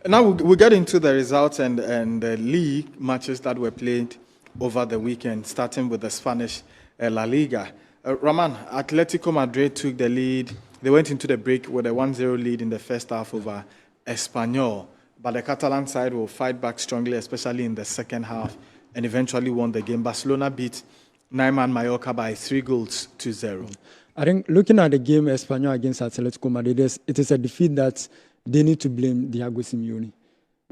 Now we'll get into the results and the league matches that were played over the weekend, starting with the Spanish La Liga. Raman, Atletico Madrid took the lead. They went into the break with a 1-0 lead in the first half over Espanyol. But the Catalan side will fight back strongly, especially in the second half, and eventually won the game. Barcelona beat Naiman Mallorca by 3-0. I think looking at the game Espanyol against Atletico Madrid, it is a defeat that they need to blame Diego Simeone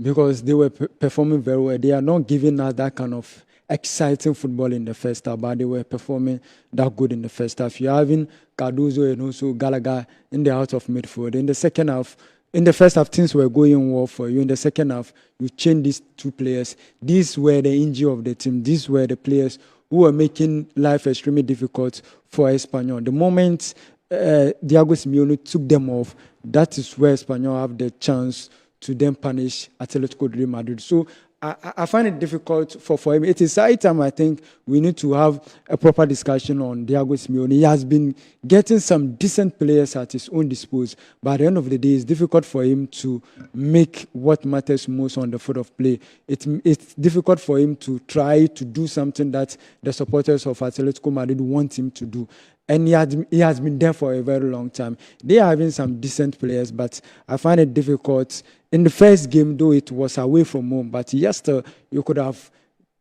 because they were performing very well. They are not giving us that kind of exciting football in the first half, but they were performing that good in the first half. You're having Cardozo and also Gallagher in the out of midfield. In the second half, in the first half, things were going well for you. In the second half, you changed these two players. These were the engine of the team. These were the players who were making life extremely difficult for Espanyol. The moment Diego Simeone took them off, that is where Espanyol have the chance to then punish Atletico de Madrid. So I find it difficult for him. It is high time, I think, we need to have a proper discussion on Diego Simeone. He has been getting some decent players at his own disposal, but at the end of the day, it's difficult for him to make what matters most on the field of play. It's difficult for him to try to do something that the supporters of Atletico Madrid want him to do. And he has been there for a very long time. They are having some decent players, but I find it difficult. In the first game, though, it was away from home, but yesterday you could have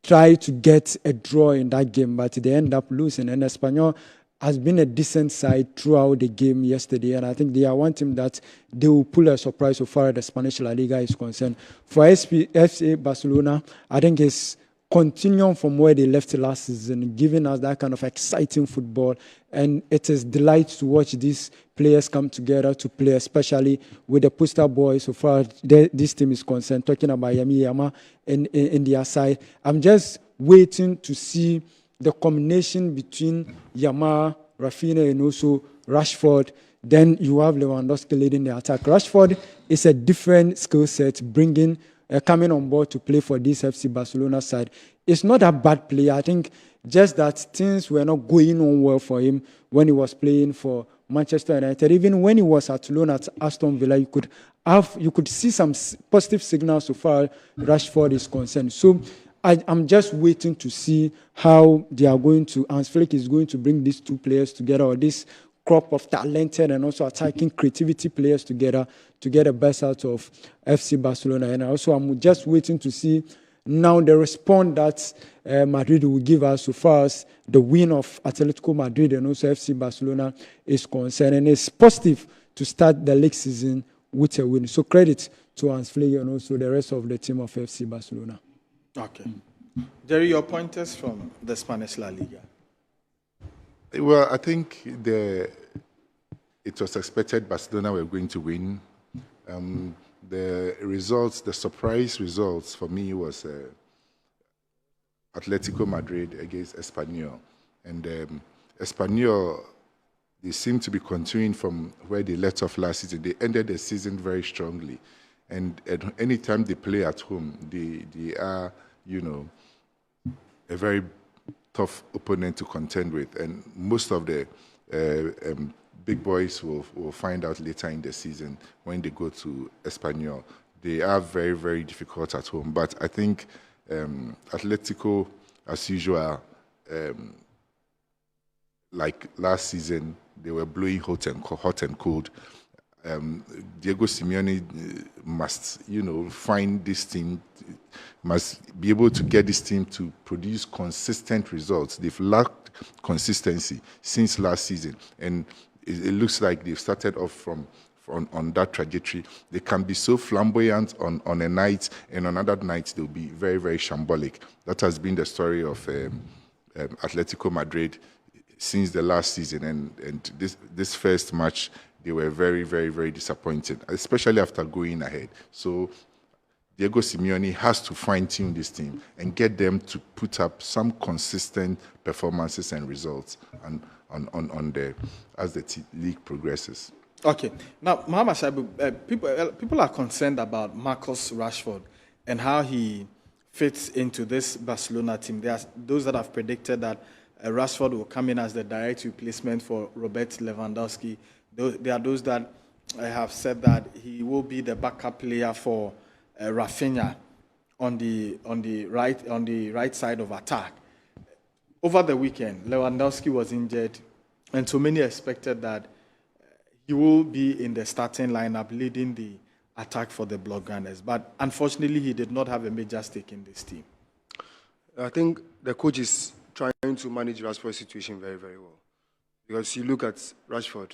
tried to get a draw in that game, but they end up losing. And Espanyol has been a decent side throughout the game yesterday, and I think they are one team that they will pull a surprise so far as the Spanish La Liga is concerned. For FC Barcelona, I think it's continuing from where they left last season, giving us that kind of exciting football. And it is delight to watch these players come together to play, especially with the poster boys so far this team is concerned, talking about Yami Yama in their side. I'm just waiting to see the combination between Yama, Rafinha, and also Rashford. Then you have Lewandowski leading the attack. Rashford is a different skill set, coming on board to play for this FC Barcelona side. It's not a bad player. I think just that things were not going on well for him when he was playing for Manchester United. Even when he was at loan at Aston Villa, you could see some positive signals so far as Rashford is concerned. So I'm just waiting to see how they are going to, Hans Flick is going to bring these two players together, or this crop of talented and also attacking creativity players together to get the best out of FC Barcelona. And also I'm just waiting to see now the response that Madrid will give us so far as the win of Atletico Madrid and also FC Barcelona is concerned. And it's positive to start the league season with a win. So credit to Hans Flick and also the rest of the team of FC Barcelona. Okay. Jerry, your pointers from the Spanish La Liga. Well, I think it was expected Barcelona were going to win. The results, the surprise results for me was Atletico Madrid against Espanyol. And Espanyol, they seem to be continuing from where they left off last season. They ended the season very strongly. And anytime they play at home, they are, a very tough opponent to contend with. And most of the big boys will find out later in the season when they go to Espanyol. They are very, very difficult at home. But I think Atletico, as usual, like last season, they were blowing hot and cold. Diego Simeone must, find this team, must be able to get this team to produce consistent results. They've lacked consistency since last season, and it looks like they've started off on that trajectory. They can be so flamboyant on a night, and on other nights they'll be very, very shambolic. That has been the story of Atletico Madrid since the last season, and this first match, they were very, very, very disappointed, especially after going ahead. So Diego Simeone has to fine-tune this team and get them to put up some consistent performances and results as the league progresses. Okay. Now, Mohamed Shaibu, people are concerned about Marcus Rashford and how he fits into this Barcelona team. There are those that have predicted that Rashford will come in as the direct replacement for Robert Lewandowski. There are those that have said that he will be the backup player for Rafinha on the right side of attack. Over the weekend, Lewandowski was injured, and so many expected that he will be in the starting lineup leading the attack for the Blaugranes. But unfortunately, he did not have a major stake in this team. I think the coach is trying to manage Rashford's situation very, very well. Because you look at Rashford,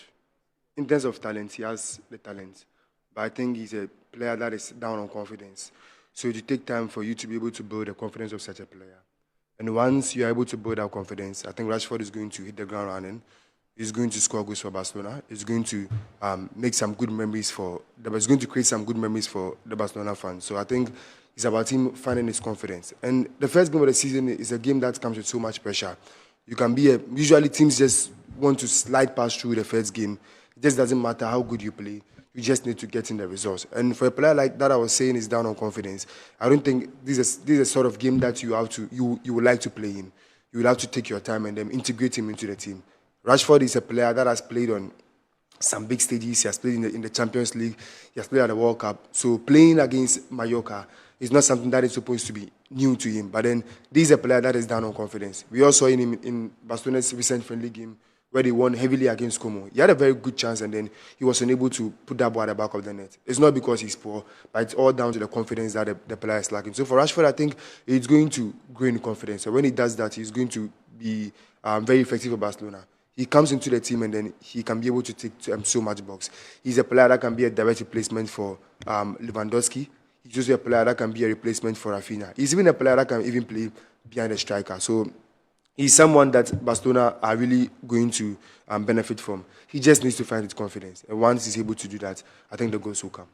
in terms of talent, he has the talent. But I think he's a player that is down on confidence. So it will take time for you to be able to build the confidence of such a player. And once you're able to build that confidence, I think Rashford is going to hit the ground running. He's going to score goals for Barcelona. He's going to make some good memories he's going to create some good memories for the Barcelona fans. So I think it's about him finding his confidence. And the first game of the season is a game that comes with so much pressure. You can usually teams just want to slide past through the first game. It just doesn't matter how good you play. You just need to get in the results. And for a player like that, I was saying is down on confidence. I don't think this is a sort of game that you would like to play in. You will have to take your time and then integrate him into the team. Rashford is a player that has played on some big stages. He has played in the Champions League. He has played at the World Cup. So playing against Mallorca is not something that is supposed to be new to him. But then this is a player that is down on confidence. We also saw him in Barcelona's recent friendly game where they won heavily against Como. He had a very good chance and then he was unable to put that ball at the back of the net. It's not because he's poor, but it's all down to the confidence that the player is lacking. So for Rashford, I think he's going to grow in confidence. So when he does that, he's going to be very effective for Barcelona. He comes into the team and then he can be able to take so much box. He's a player that can be a direct replacement for Lewandowski. He's also a player that can be a replacement for Rafinha. He's even a player that can even play behind the striker. So he's someone that Barcelona are really going to benefit from. He just needs to find his confidence. And once he's able to do that, I think the goals will come.